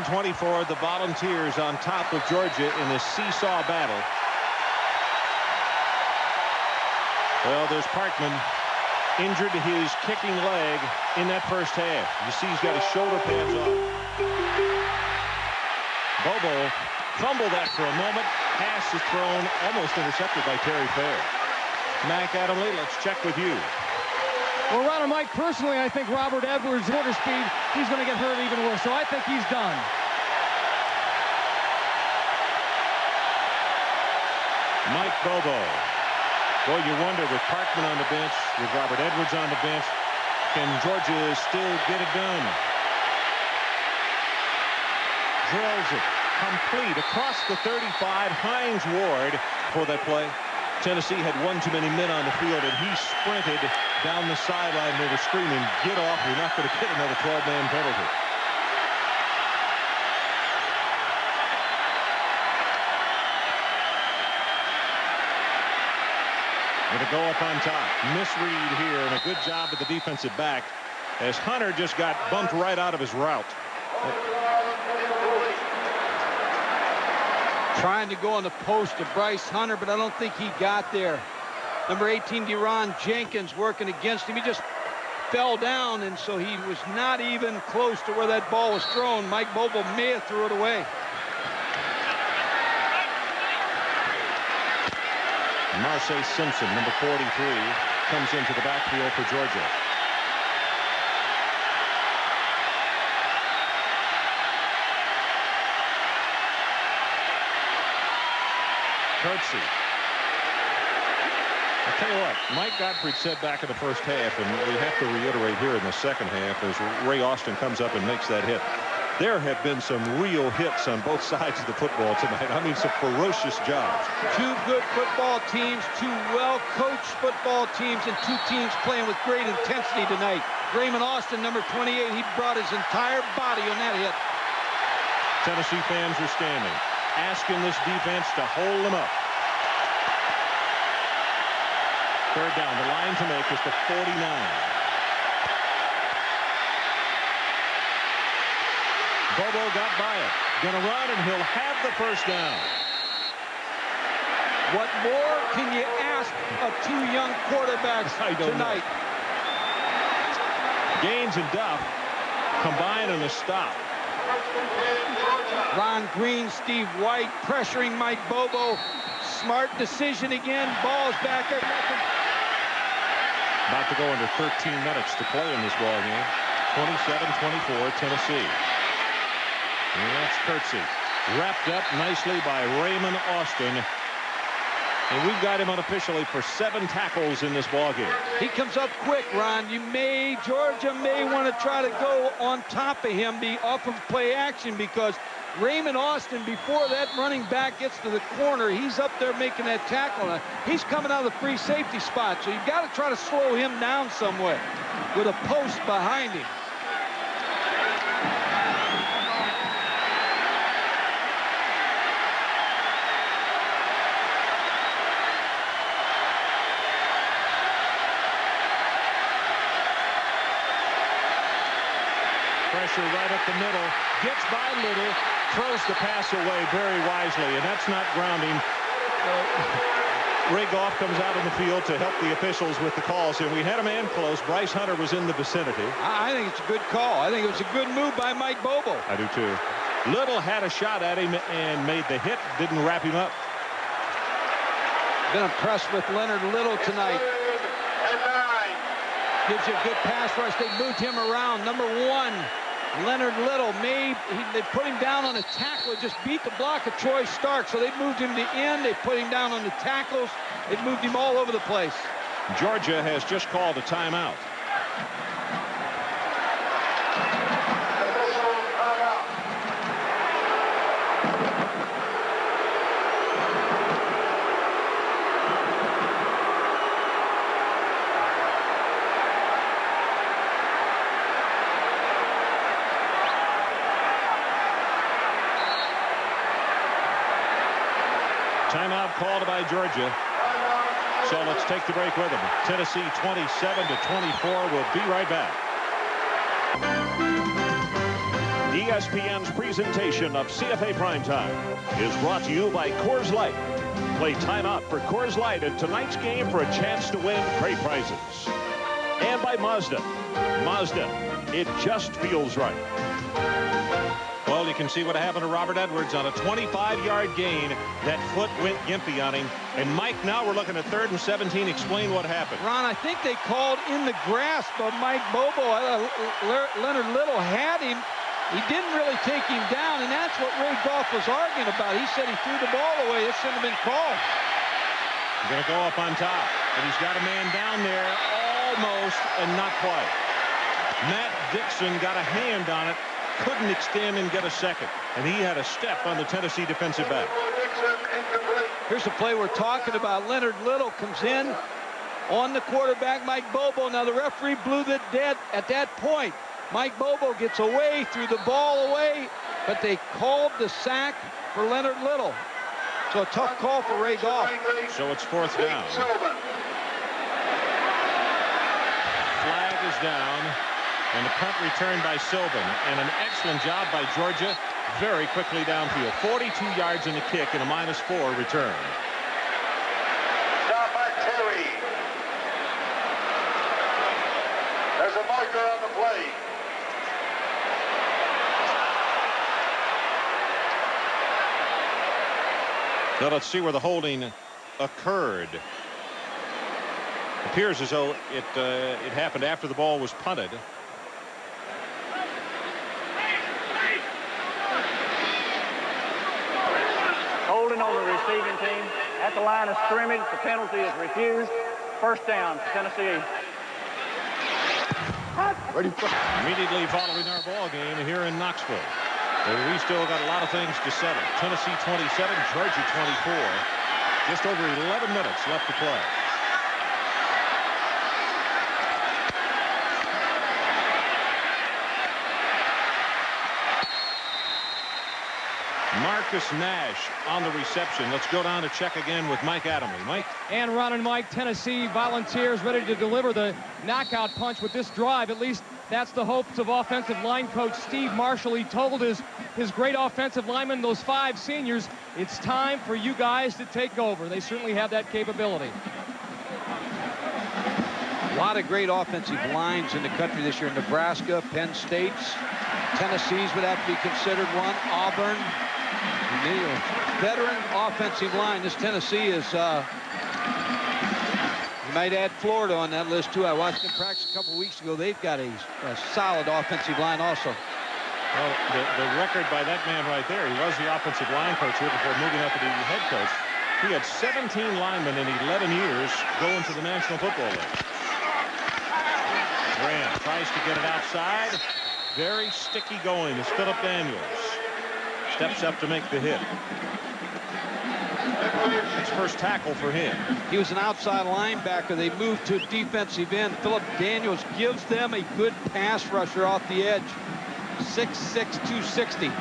27-24, the Volunteers on top of Georgia in this seesaw battle. Well, there's Parkman injured his kicking leg in that first half. You see he's got his shoulder pads off. Bobo fumbled that for a moment. Pass is thrown, almost intercepted by Terry Fair. Mac Adamley, let's check with you. Well, Ron and Mike, personally, I think Robert Edwards' quarter speed, he's going to get hurt even worse, so I think he's done. Mike Bobo. Boy, you wonder, with Parkman on the bench, with Robert Edwards on the bench, can Georgia still get it done? Drills it complete across the 35. Hines Ward for that play. Tennessee had one too many men on the field, and he sprinted down the sideline. They were screaming, "Get off, you're not going to get another 12-man penalty." Going to go up on top. Misread here, and a good job at the defensive back as Hunter just got bumped right out of his route. Trying to go on the post to Bryce Hunter, but I don't think he got there. Number 18, Deron Jenkins, working against him. He just fell down, and so he was not even close to where that ball was thrown. Mike Bobo may have threw it away. Marseille Simpson, number 43, comes into the backfield for Georgia. Curtsy. I'll tell you what, Mike Gottfried said back in the first half, and we have to reiterate here in the second half as Ray Austin comes up and makes that hit. There have been some real hits on both sides of the football tonight. I mean, some ferocious jobs. Two good football teams, two well-coached football teams, and two teams playing with great intensity tonight. Raymond Austin, number 28, he brought his entire body on that hit. Tennessee fans are standing, asking this defense to hold them up. Third down, the line to make is the 49. Bobo got by it. Gonna run, and he'll have the first down. What more can you ask of two young quarterbacks tonight? Gaines and Duff combine on the stop. Ron Green, Steve White pressuring Mike Bobo. Smart decision again. Ball's back there. About to go under 13 minutes to play in this ball game. 27-24 Tennessee. And that's Curtsy. Wrapped up nicely by Raymond Austin. And we've got him unofficially for 7 tackles in this ball game. He comes up quick, Ron. Georgia may want to try to go on top of him, be off of play action, because Raymond Austin, before that running back gets to the corner, he's up there making that tackle. He's coming out of the free safety spot, so you've got to try to slow him down some way with a post behind him. Pressure right up the middle, gets by Little, throws the pass away very wisely, and that's not grounding. Ray Goff comes out in the field to help the officials with the calls, and we had a man close. Bryce Hunter was in the vicinity. I think it's a good call. I think it was a good move by Mike Bobo. I do too. Little had a shot at him and made the hit, didn't wrap him up. Been impressed with Leonard Little tonight. Gives you a good pass rush. They moved him around. Number 1, Leonard Little. They put him down on a tackle. Just beat the block of Troy Stark. So they moved him to end. They put him down on the tackles. They moved him all over the place. Georgia has just called a timeout. Timeout called by Georgia. So let's take the break with them. Tennessee 27-24. We'll be right back. ESPN's presentation of CFA Primetime is brought to you by Coors Light. Play timeout for Coors Light in tonight's game for a chance to win great prizes. And by Mazda. Mazda, it just feels right. Well, you can see what happened to Robert Edwards on a 25-yard gain. That foot went gimpy on him. And Mike, now we're looking at 3rd and 17. Explain what happened. Ron, I think they called in the grasp of Mike Bobo. Leonard Little had him. He didn't really take him down, and that's what Ray Goff was arguing about. He said he threw the ball away. It shouldn't have been called. He's going to go up on top, and he's got a man down there almost and not quite. Matt Dixon got a hand on it, couldn't extend and get a second, and he had a step on the Tennessee defensive back. Here's the play we're talking about. Leonard Little comes in on the quarterback, Mike Bobo. Now the referee blew the dead at that point. Mike Bobo gets away, threw the ball away, but they called the sack for Leonard Little. So a tough call for Ray Goff. So it's 4th down. Flag is down, and the punt returned by Sylvan, and an excellent job by Georgia. Very quickly downfield. 42 yards in the kick and a -4 return. Stop by Terry. There's a marker on the play. So let's see where the holding occurred. Appears as though it happened after the ball was punted. Holding on the receiving team at the line of scrimmage. The penalty is refused. 1st down, Tennessee. Immediately following our ball game here in Knoxville. We still got a lot of things to settle. Tennessee 27, Georgia 24. Just over 11 minutes left to play. Marcus Nash on the reception. Let's go down to check again with Mike Adamley. Mike? And Ron and Mike, Tennessee Volunteers ready to deliver the knockout punch with this drive. At least that's the hopes of offensive line coach Steve Marshall. He told his great offensive linemen, those 5 seniors, it's time for you guys to take over. They certainly have that capability. A lot of great offensive lines in the country this year. Nebraska, Penn State's, Tennessee's would have to be considered one. Auburn. Veteran offensive line. This Tennessee is, you might add Florida on that list too. I watched them practice a couple weeks ago. They've got a solid offensive line also. Well, the record by that man right there, he was the offensive line coach here before moving up to be head coach. He had 17 linemen in 11 years going to the National Football League. Grant tries to get it outside. Very sticky going is Philip Daniels. Steps up to make the hit. It's first tackle for him. He was an outside linebacker. They moved to defensive end. Philip Daniels gives them a good pass rusher off the edge. 6'6", 260.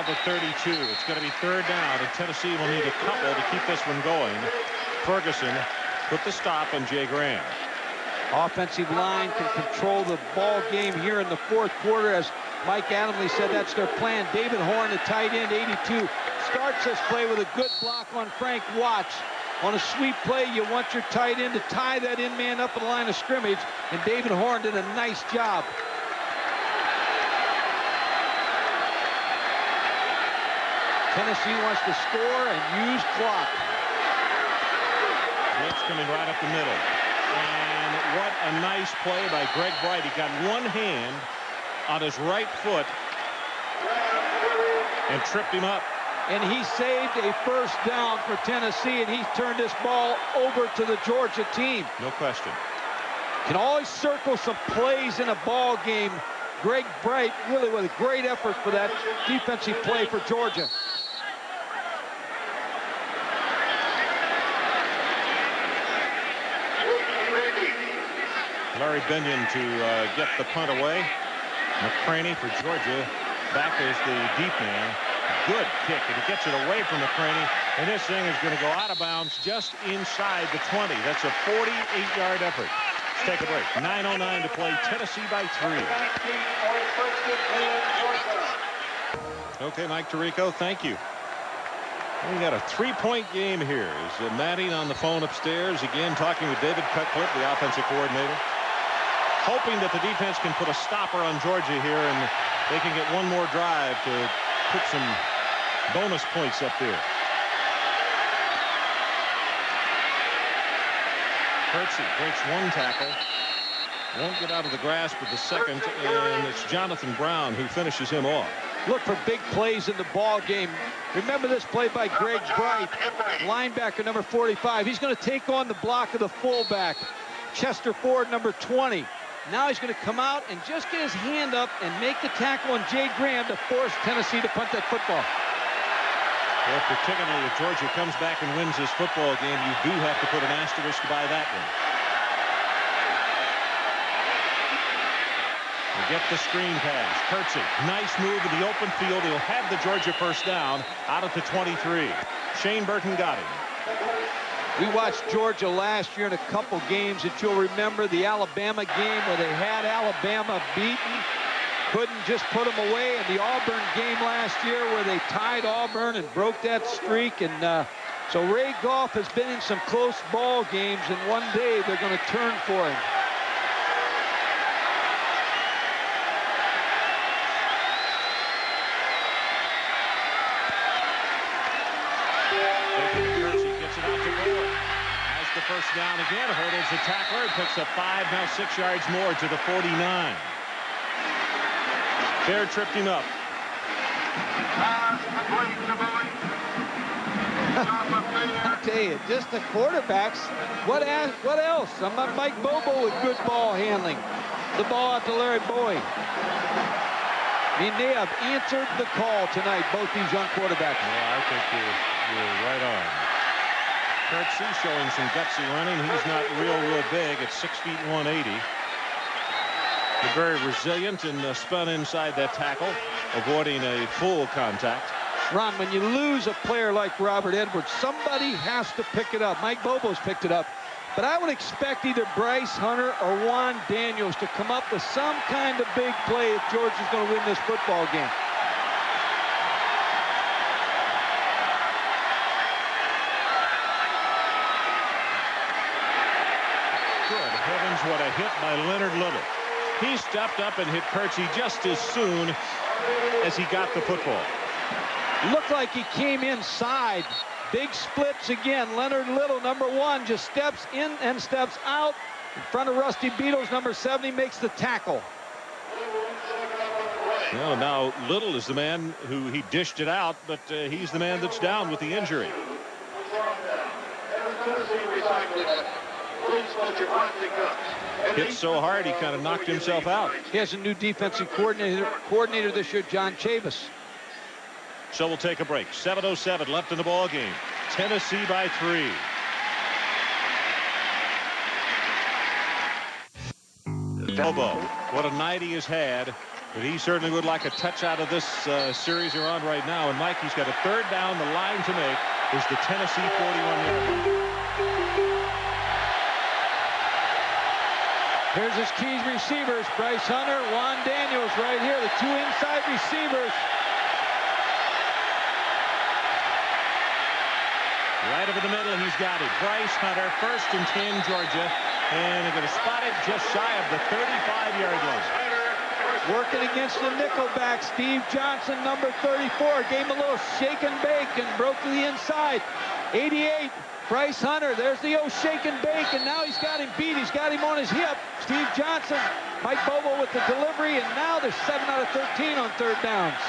The 32. It's going to be 3rd down, and Tennessee will need a couple to keep this one going. Ferguson put the stop on Jay Graham. Offensive line can control the ball game here in the 4th quarter. As Mike Adamley said, that's their plan. David Horn, the tight end, 82, starts this play with a good block on Frank Watts. On a sweep play, you want your tight end to tie that in man up at the line of scrimmage, and David Horn did a nice job. Tennessee wants to score and use clock. Blitz coming right up the middle. And what a nice play by Greg Bright. He got one hand on his right foot and tripped him up. And he saved a 1st down for Tennessee, and he turned this ball over to the Georgia team. No question. Can always circle some plays in a ball game. Greg Bright really with a great effort for that defensive play for Georgia. Larry Binion to get the punt away. McCraney for Georgia. Back is the deep man. Good kick, and he gets it away from McCraney. And this thing is going to go out of bounds just inside the 20. That's a 48-yard effort. Let's take a break. 9:09 to play. Tennessee by 3. Okay, Mike Tirico, thank you. We got a 3-point game here. Is Manning on the phone upstairs again, talking with David Cutcliffe, the offensive coordinator, hoping that the defense can put a stopper on Georgia here and they can get one more drive to put some bonus points up there. Curtsey breaks one tackle, won't get out of the grasp of the second, and it's Jonathan Brown who finishes him off. Look for big plays in the ball game. Remember this play by Greg Bright, linebacker number 45. He's going to take on the block of the fullback, Chester Ford, number 20. Now he's going to come out and just get his hand up and make the tackle on Jay Graham to force Tennessee to punt that football. Well, particularly if Georgia comes back and wins this football game, you do have to put an asterisk by that one. They get the screen pass. Curtsey, nice move in the open field. He'll have the Georgia first down out at the 23. Shane Burton got him. We watched Georgia last year in a couple games that you'll remember. The Alabama game where they had Alabama beaten, couldn't just put them away, and the Auburn game last year where they tied Auburn and broke that streak. And so Ray Goff has been in some close ball games, and one day they're going to turn for him. First down again, hurdles the tackler, picks up 5, now 6 yards more to the 49. Fair tripped him up. I'll tell you, just the quarterbacks. What else? I'm not Mike Bobo with good ball handling. The ball out to Larry Boyd. I mean, they have answered the call tonight, both these young quarterbacks. Yeah, I think you're right on. Curtsey showing some gutsy running. He's not real big at 6 feet 180. They're very resilient and spun inside that tackle, avoiding a full contact. Ron, when you lose a player like Robert Edwards, somebody has to pick it up. Mike Bobo's picked it up. But I would expect either Bryce Hunter or Juan Daniels to come up with some kind of big play if Georgia's going to win this football game. What a hit by Leonard Little. He stepped up and hit Curtsey just as soon as he got the football. Looked like he came inside. Big splits again. Leonard Little, number 1, just steps in and steps out. In front of Rusty Beatles, number 70, makes the tackle. Well, now Little is the man who he dished it out, but he's the man that's down with the injury. Hit so hard he kind of knocked himself out. He has a new defensive coordinator this year, John Chavis. So we'll take a break. 7:07 left in the ball game. Tennessee by 3. Bobo, what a night he has had, but he certainly would like a touch out of this series they're on right now. And Mike, he's got a third down. The line to make is the Tennessee 41-yard line. Here's his key receivers, Bryce Hunter, Juan Daniels right here, the 2 inside receivers. Right over the middle, and he's got it. Bryce Hunter, 1st and 10, Georgia, and they're going to spot it just shy of the 35-yard line. Working against the nickelback, Steve Johnson, number 34, gave him a little shake and bake and broke to the inside. 88. Bryce Hunter, there's the old shake and bake, and now he's got him beat. He's got him on his hip. Steve Johnson, Mike Bobo with the delivery, and now they're 7 out of 13 on third downs.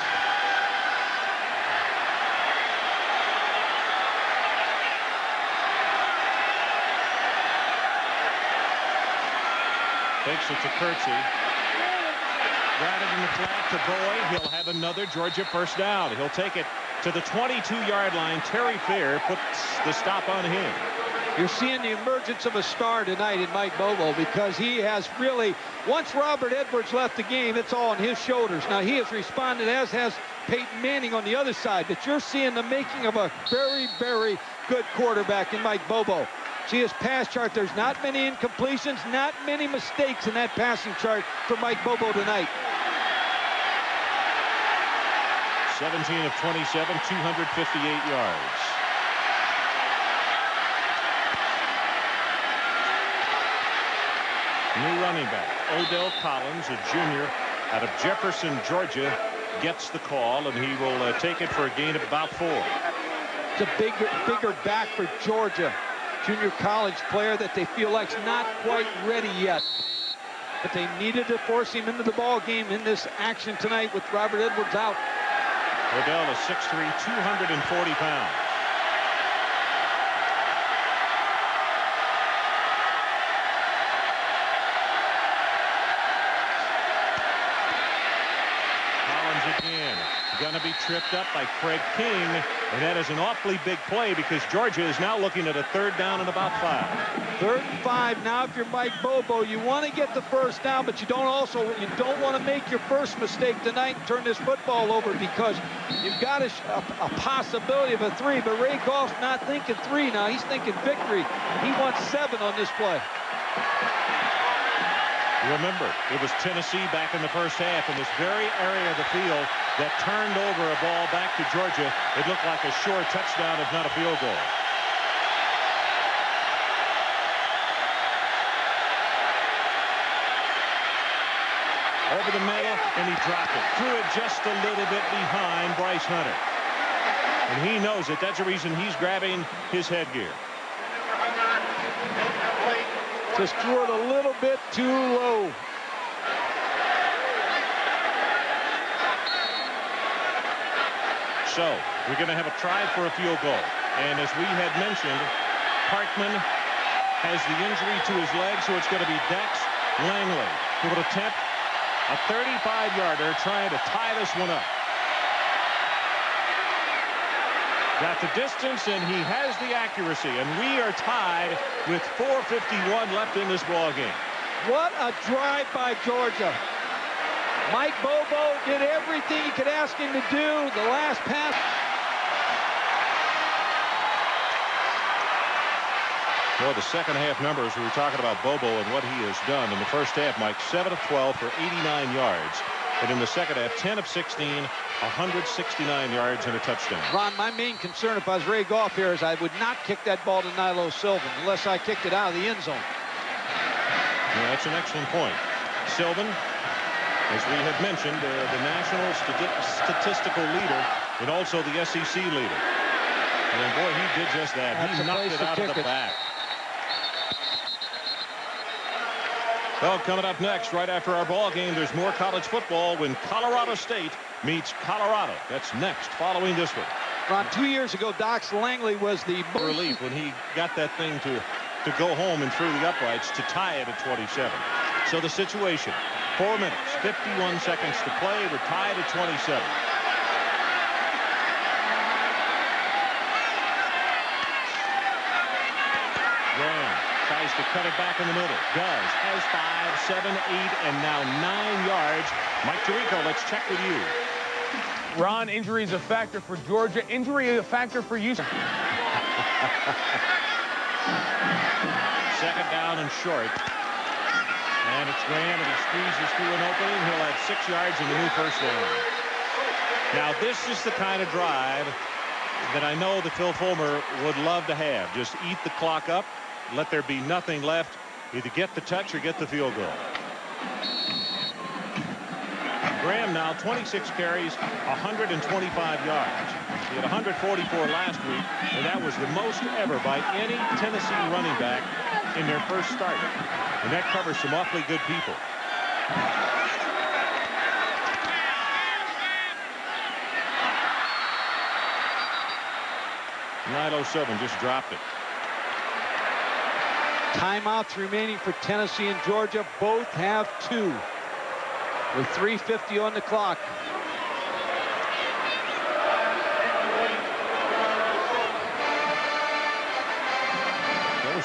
Takes it to Curtsey. Got it in the flat to Boyd. He'll have another Georgia first down. He'll take it to the 22-yard line. Terry Fair puts the stop on him. You're seeing the emergence of a star tonight in Mike Bobo, because he has really, once Robert Edwards left the game, it's all on his shoulders. Now, he has responded, as has Peyton Manning on the other side, but you're seeing the making of a very, very good quarterback in Mike Bobo. See his pass chart. There's not many incompletions, not many mistakes in that passing chart for Mike Bobo tonight. 17 of 27, 258 yards. New running back, Odell Collins, a junior out of Jefferson, Georgia, gets the call, and he will take it for a gain of about 4. It's a bigger back for Georgia. Junior college player that they feel like's not quite ready yet. But they needed to force him into the ball game in this action tonight with Robert Edwards out. Odell is 6'3", 240 pounds. Again, gonna be tripped up by Craig King, and that is an awfully big play, because Georgia is now looking at a 3rd down and about 5. 3rd and 5. Now, if you're Mike Bobo, you want to get the 1st down, but you don't want to make your first mistake tonight and turn this football over, because you've got a possibility of a 3. But Ray Goff's not thinking 3 now; he's thinking victory. He wants 7 on this play. Remember, it was Tennessee back in the first half in this very area of the field that turned over a ball back to Georgia. It looked like a sure touchdown, if not a field goal. Over the middle, and he dropped it. Threw it just a little bit behind Bryce Hunter. And he knows it. That's the reason he's grabbing his headgear. Just threw it a little bit too low. So we're going to have a try for a field goal. And as we had mentioned, Parkman has the injury to his leg, so it's going to be Dex Langley who will attempt a 35-yarder trying to tie this one up. Got the distance, and he has the accuracy, and we are tied with 4:51 left in this ball game. What a drive by Georgia. Mike Bobo did everything you could ask him to do. The last pass. Boy, the second half numbers, we were talking about Bobo and what he has done. In the first half, Mike, 7 of 12 for 89 yards. But in the second half, 10 of 16, 169 yards and a touchdown. Ron, my main concern if I was Ray Goff here is I would not kick that ball to Nilo Sylvan unless I kicked it out of the end zone. Yeah, that's an excellent point. Sylvan, as we have mentioned, the national statistical leader and also the SEC leader. And boy, he did just that. That's he knocked it out of the back. Well, coming up next, right after our ball game, there's more college football when Colorado State meets Colorado. That's next, following this one. Ron, 2 years ago, Dox Langley was the relief when he got that thing to go home and through the uprights to tie it at 27. So the situation, 4 minutes, 51 seconds to play. We're tied at 27. Graham tries to cut it back in the middle. Does. Has 5, 7, 8, and now 9 yards. Mike Tirico, let's check with you. Ron, injury is a factor for Georgia. Injury is a factor for you. Second down and short. And it's Graham, and he squeezes through an opening. He'll have 6 yards in the new first down. Now, this is the kind of drive that I know that Phil Fulmer would love to have. Just eat the clock up. Let there be nothing left. Either get the touch or get the field goal. Graham now 26 carries, 125 yards. He had 144 last week, and that was the most ever by any Tennessee running back in their first start. And that covers some awfully good people. Nilo Sylvan just dropped it. Timeouts remaining for Tennessee and Georgia. Both have 2. With 3:50 on the clock.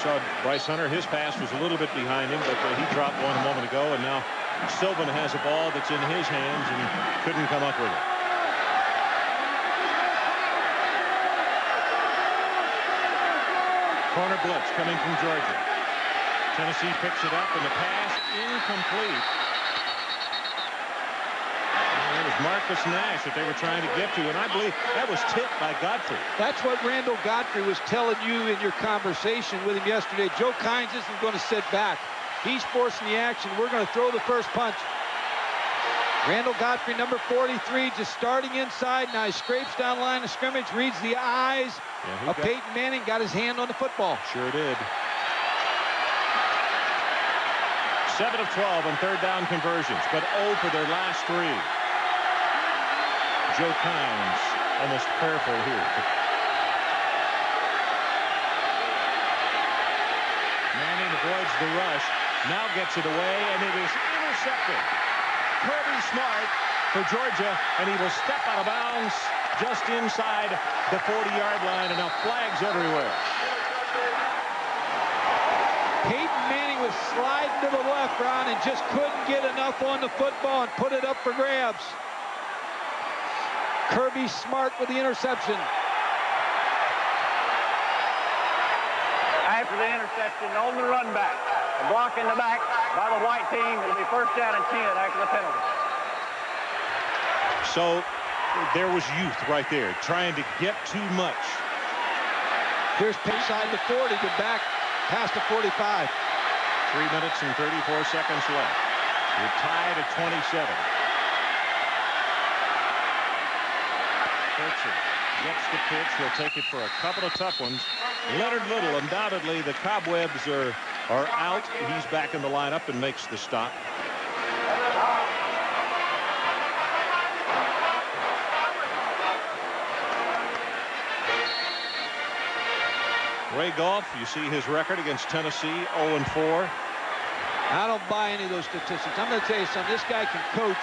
saw Bryce Hunter. His pass was a little bit behind him, but he dropped one a moment ago, and now Sylvan has a ball that's in his hands and couldn't come up with it. Corner blitz coming from Georgia. Tennessee picks it up, and the pass incomplete. It was Marcus Nash that they were trying to get to, and I believe that was tipped by Godfrey. That's what Randall Godfrey was telling you in your conversation with him yesterday. Joe Kynes isn't going to sit back. He's forcing the action. We're going to throw the first punch. Randall Godfrey, number 43, just starting inside. Now he scrapes down the line of scrimmage, reads the eyes of Peyton Manning, got his hand on the football. Sure did. 7 of 12 on third down conversions, but 0 for their last 3. Joe Kynes almost prayerful here. Manning avoids the rush, now gets it away, and it is intercepted. Kirby Smart for Georgia, and he will step out of bounds just inside the 40-yard line, and now flags everywhere. Peyton Manning was sliding to the left, Ron, and just couldn't get enough on the football and put it up for grabs. Kirby Smart with the interception. After the interception on the run back, a block in the back by the white team. It'll be first down and 10 after the penalty. So there was youth right there trying to get too much. Here's inside the 40 to back past the 45. 3 minutes and 34 seconds left. You're tied at 27. Gets the pitch. He'll take it for a couple of tough ones. Leonard Little, undoubtedly the cobwebs are out. He's back in the lineup and makes the stop. Ray Goff, you see his record against Tennessee, 0-4. I don't buy any of those statistics. I'm going to tell you something. This guy can coach,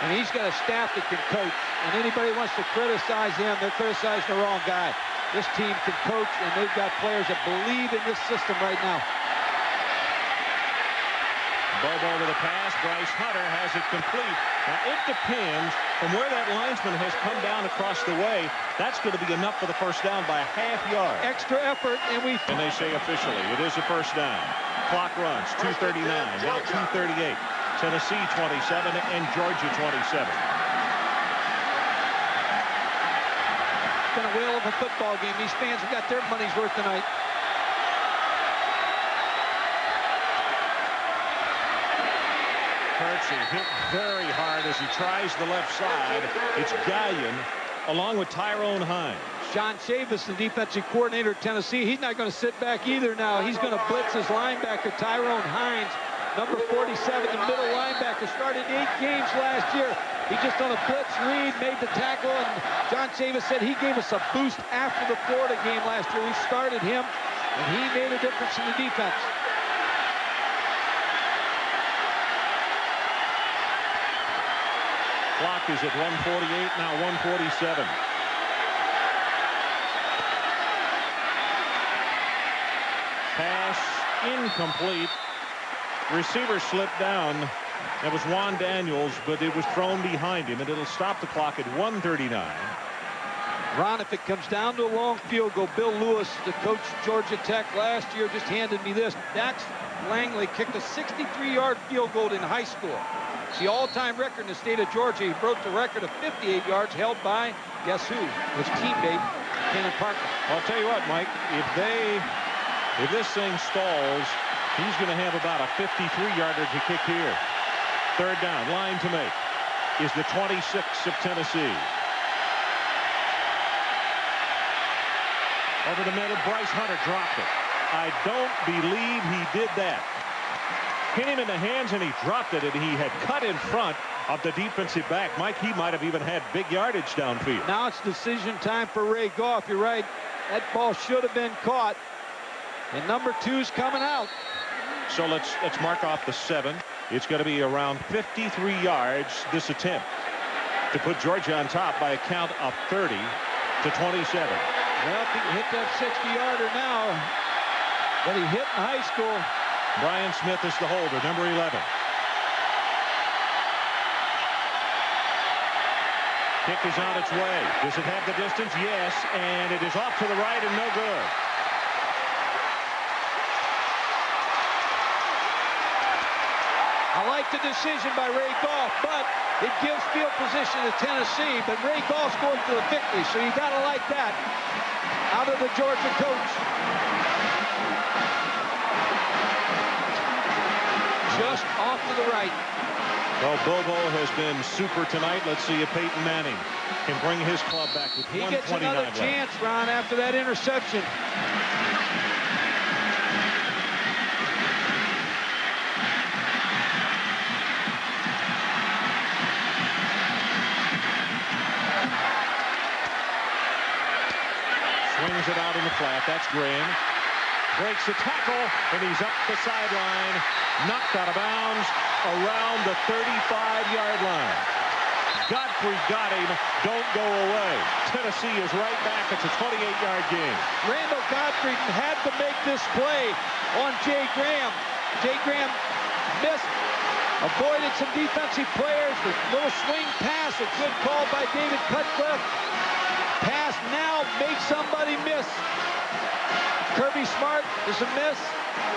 and he's got a staff that can coach. And anybody wants to criticize him, they're criticizing the wrong guy. This team can coach, and they've got players that believe in this system right now. Bobo with a pass. Bryce Hunter has it complete. Now, it depends from where that linesman has come down across the way. That's going to be enough for the first down by a half yard. Extra effort, and they say officially it is a first down. Clock runs, 2:39, now 2:38. Tennessee 27 and Georgia 27. It's been a whale of a football game. These fans have got their money's worth tonight. Kirksey hit very hard as he tries the left side. It's Gallion along with Tyrone Hines. John Chavis, the defensive coordinator at Tennessee, he's not going to sit back either now. He's going to blitz his linebacker, Tyrone Hines, number 47, the middle linebacker. Started 8 games last year. He just on a blitz read, made the tackle, and John Chavis said he gave us a boost after the Florida game last year. We started him, and he made a difference in the defense. Clock is at 1:48, now 1:47. Pass incomplete. Receiver slipped down. That was Juan Daniels, but it was thrown behind him, and it'll stop the clock at 1:39. Ron, if it comes down to a long field goal, Bill Lewis, the coach Georgia Tech last year, just handed me this. Dax Langley kicked a 63-yard field goal in high school. It's the all-time record in the state of Georgia. He broke the record of 58 yards held by, guess who? His teammate, Kenan Parker. Well, I'll tell you what, Mike, if this thing stalls, he's going to have about a 53-yarder to kick here. Third down, line to make, is the 26th of Tennessee. Over the middle, Bryce Hunter dropped it. I don't believe he did that. Hit him in the hands, and he dropped it, and he had cut in front of the defensive back. Mike, he might have even had big yardage downfield. Now it's decision time for Ray Goff. You're right. That ball should have been caught. And number 2's coming out. So let's mark off the 7. It's going to be around 53 yards, this attempt, to put Georgia on top by a count of 30-27. Well, if he can hit that 60-yarder now, that he hit in high school. Brian Smith is the holder, number 11. Kick is on its way. Does it have the distance? Yes, and it is off to the right and no good. I like the decision by Ray Goff, but it gives field position to Tennessee, but Ray Goff's going for the victory, so you got to like that out of the Georgia coach. Just off to the right. Well, Bobo has been super tonight. Let's see if Peyton Manning can bring his club back with 129 He gets another left. chance, Ron, after that interception. Swings it out in the flat. That's Graham. Breaks the tackle, and he's up the sideline. Knocked out of bounds around the 35-yard line. Godfrey got him. Don't go away. Tennessee is right back. It's a 28-yard game. Randall Godfrey had to make this play on Jay Graham. Jay Graham missed, avoided some defensive players. The little swing pass, a good call by David Cutcliffe. Pass now, make somebody miss. Kirby Smart is a miss.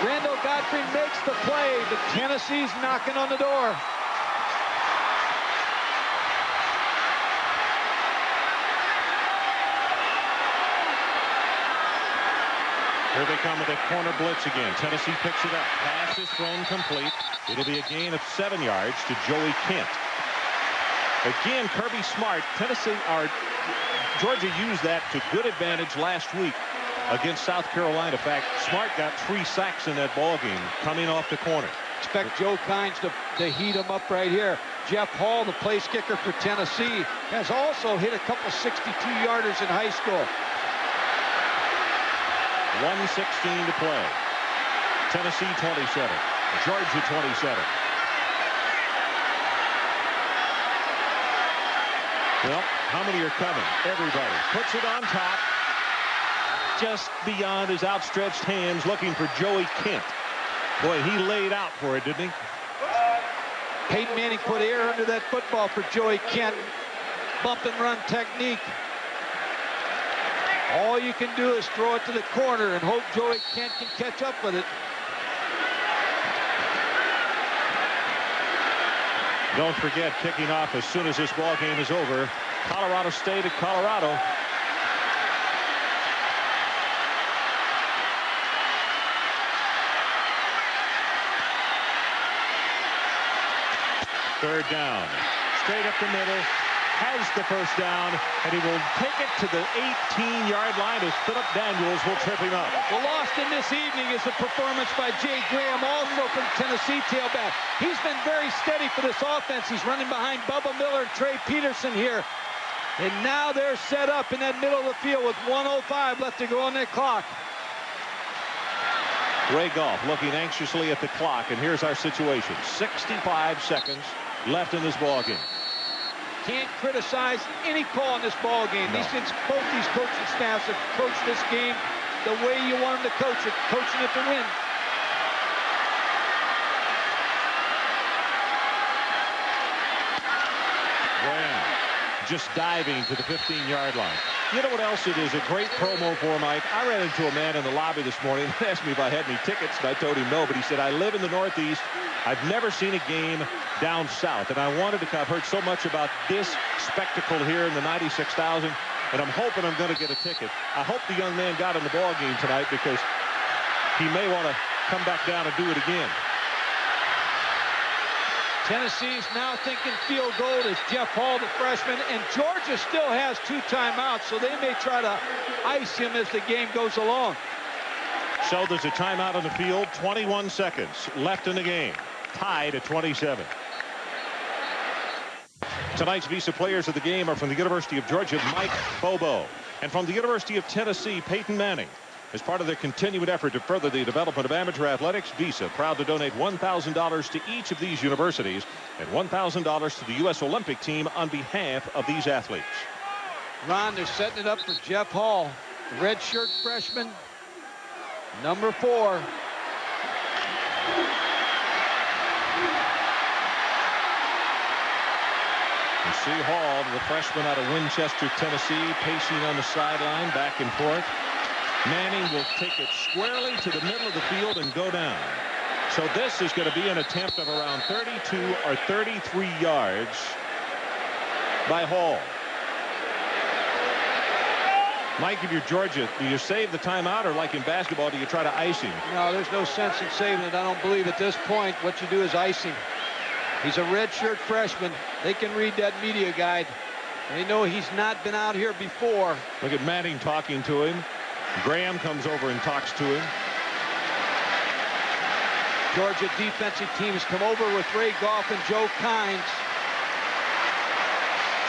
Randall Godfrey makes the play, but Tennessee's knocking on the door. Here they come with a corner blitz again. Tennessee picks it up. Pass is thrown complete. It'll be a gain of 7 yards to Joey Kent. Again, Kirby Smart. Georgia used that to good advantage last week against South Carolina. In fact, Smart got 3 sacks in that ball game coming off the corner. Expect Joe Kynes to heat him up right here. Jeff Hall, the place kicker for Tennessee, has also hit a couple 62-yarders in high school. 1:16 to play. Tennessee 27. Georgia 27. Well, how many are coming? Everybody puts it on top. Just beyond his outstretched hands, looking for Joey Kent. Boy, he laid out for it, didn't he? Peyton Manning put air under that football for Joey Kent. Bump and run technique. All you can do is throw it to the corner and hope Joey Kent can catch up with it. Don't forget, kicking off as soon as this ball game is over, Colorado State at Colorado. Third down. Straight up the middle. Has the first down, and he will take it to the 18-yard line as Phillip Daniels will trip him up. Well, lost in this evening is a performance by Jay Graham, also from Tennessee tailback. He's been very steady for this offense. He's running behind Bubba Miller and Trey Peterson here. And now they're set up in that middle of the field with 1:05 left to go on that clock. Ray Goff looking anxiously at the clock, and here's our situation. 65 seconds left in this ball game. Can't criticize any call in this ball game. No. Both these coaching staffs have coached this game the way you want them to coach it, coaching it to win. Graham just diving to the 15-yard line. You know what else it is a great promo for, Mike? I ran into a man in the lobby this morning and asked me if I had any tickets, and I told him no, but he said, I live in the Northeast. I've never seen a game down south, and I wanted to. I've heard so much about this spectacle here in the 96,000, and I'm hoping I'm going to get a ticket. I hope the young man got in the ball game tonight because he may want to come back down and do it again. Tennessee's now thinking field goal is Jeff Hall, the freshman, and Georgia still has 2 timeouts, so they may try to ice him as the game goes along. So there's a timeout on the field. 21 seconds left in the game. Tied at 27. Tonight's Visa players of the game are from the University of Georgia, Mike Bobo, and from the University of Tennessee, Peyton Manning. As part of their continued effort to further the development of amateur athletics, Visa proud to donate $1,000 to each of these universities and $1,000 to the U.S. Olympic team on behalf of these athletes. Ron, they're setting it up for Jeff Hall, the redshirt freshman. Number 4. You see Hall, the freshman out of Winchester, Tennessee, pacing on the sideline, back and forth. Manning will take it squarely to the middle of the field and go down. So this is going to be an attempt of around 32 or 33 yards by Hall. Mike, if you're Georgia, do you save the timeout, or like in basketball, do you try to ice him? No, there's no sense in saving it. I don't believe at this point what you do is icing. He's a redshirt freshman. They can read that media guide. They know he's not been out here before. Look at Manning talking to him. Graham comes over and talks to him. Georgia defensive teams come over with Ray Goff and Joe Kynes,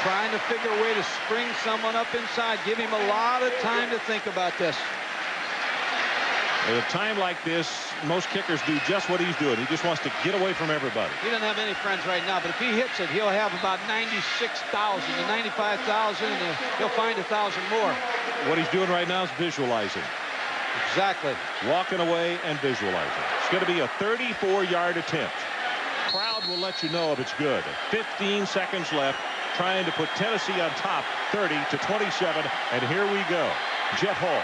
trying to figure a way to spring someone up inside. Give him a lot of time to think about this. At a time like this, most kickers do just what he's doing. He just wants to get away from everybody. He doesn't have any friends right now, but if he hits it, he'll have about 96,000 to 95,000, and he'll find 1,000 more. What he's doing right now is visualizing. Exactly. Walking away and visualizing. It's going to be a 34-yard attempt. Crowd will let you know if it's good. 15 seconds left, trying to put Tennessee on top, 30-27, and here we go. Jeff Hall.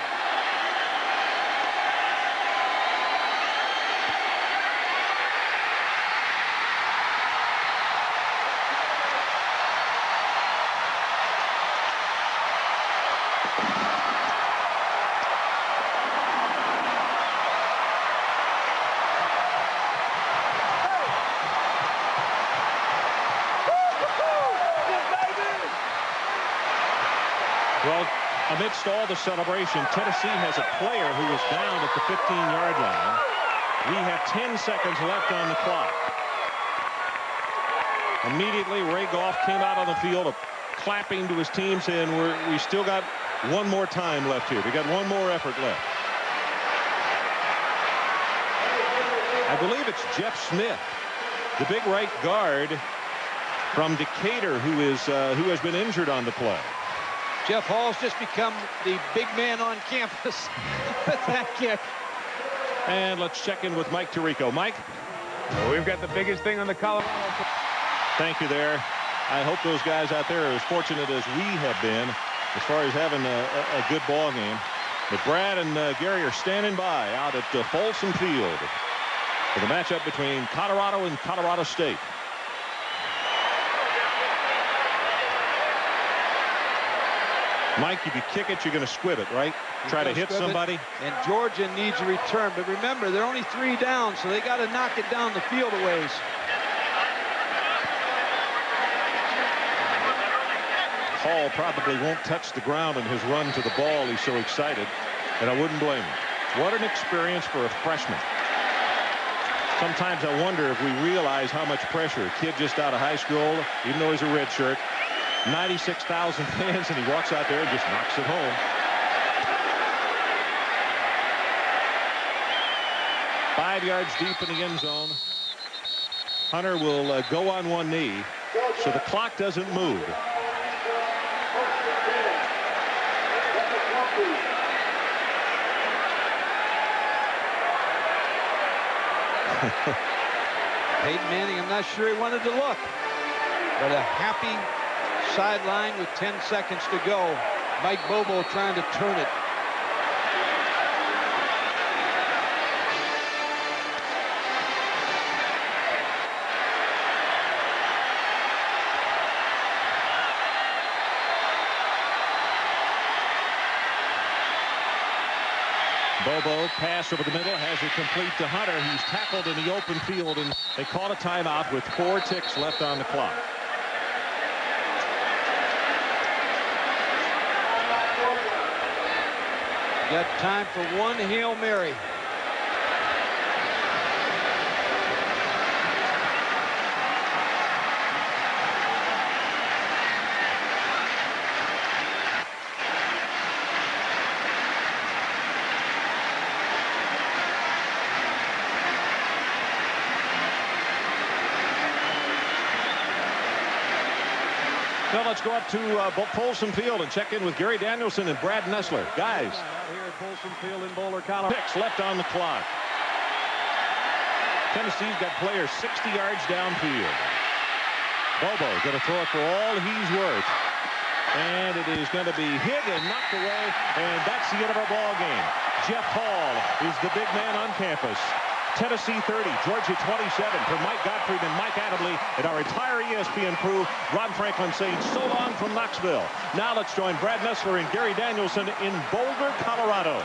Well, amidst all the celebration, Tennessee has a player who is down at the 15-yard line. We have 10 seconds left on the clock. Immediately, Ray Goff came out on the field, clapping to his team, saying, we still got one more time left here. We got one more effort left. I believe it's Jeff Smith, the big right guard from Decatur, who has been injured on the play. Jeff Hall's just become the big man on campus with that kick. And let's check in with Mike Tirico. Mike? Well, we've got the biggest thing on the Colorado. Thank you there. I hope those guys out there are as fortunate as we have been as far as having a good ball game. But Brad and Gary are standing by out at Folsom Field for the matchup between Colorado and Colorado State. Mike, if you kick it, you're going to squib it, right? Try to hit somebody. And Georgia needs a return. But remember, they're only 3 down, so they got to knock it down the field a ways. Hall probably won't touch the ground in his run to the ball. He's so excited, and I wouldn't blame him. What an experience for a freshman. Sometimes I wonder if we realize how much pressure a kid just out of high school, even though he's a redshirt, 96,000 fans, and he walks out there and just knocks it home. Five yards deep in the end zone. Hunter will go on one knee, so the clock doesn't move. Peyton Manning, I'm not sure he wanted to look, but a happy sideline with 10 seconds to go. Mike Bobo trying to turn it. Bobo pass over the middle, has it complete to Hunter. He's tackled in the open field, and they call a timeout with 4 ticks left on the clock. Got time for one Hail Mary. Now let's go up to Folsom Field and check in with Gary Danielson and Brad Nessler. Guys. Out here at Folsom Field in Boulder, Colorado. 6 left on the clock. Tennessee's got players 60 yards downfield. Bobo going to throw it for all he's worth. And it is going to be hit and knocked away. And that's the end of our ball game. Jeff Hall is the big man on campus. Tennessee 30, Georgia 27. For Mike Gottfried and Mike Adamley and our entire ESPN crew, Ron Franklin saying so long from Knoxville. Now let's join Brad Nessler and Gary Danielson in Boulder, Colorado.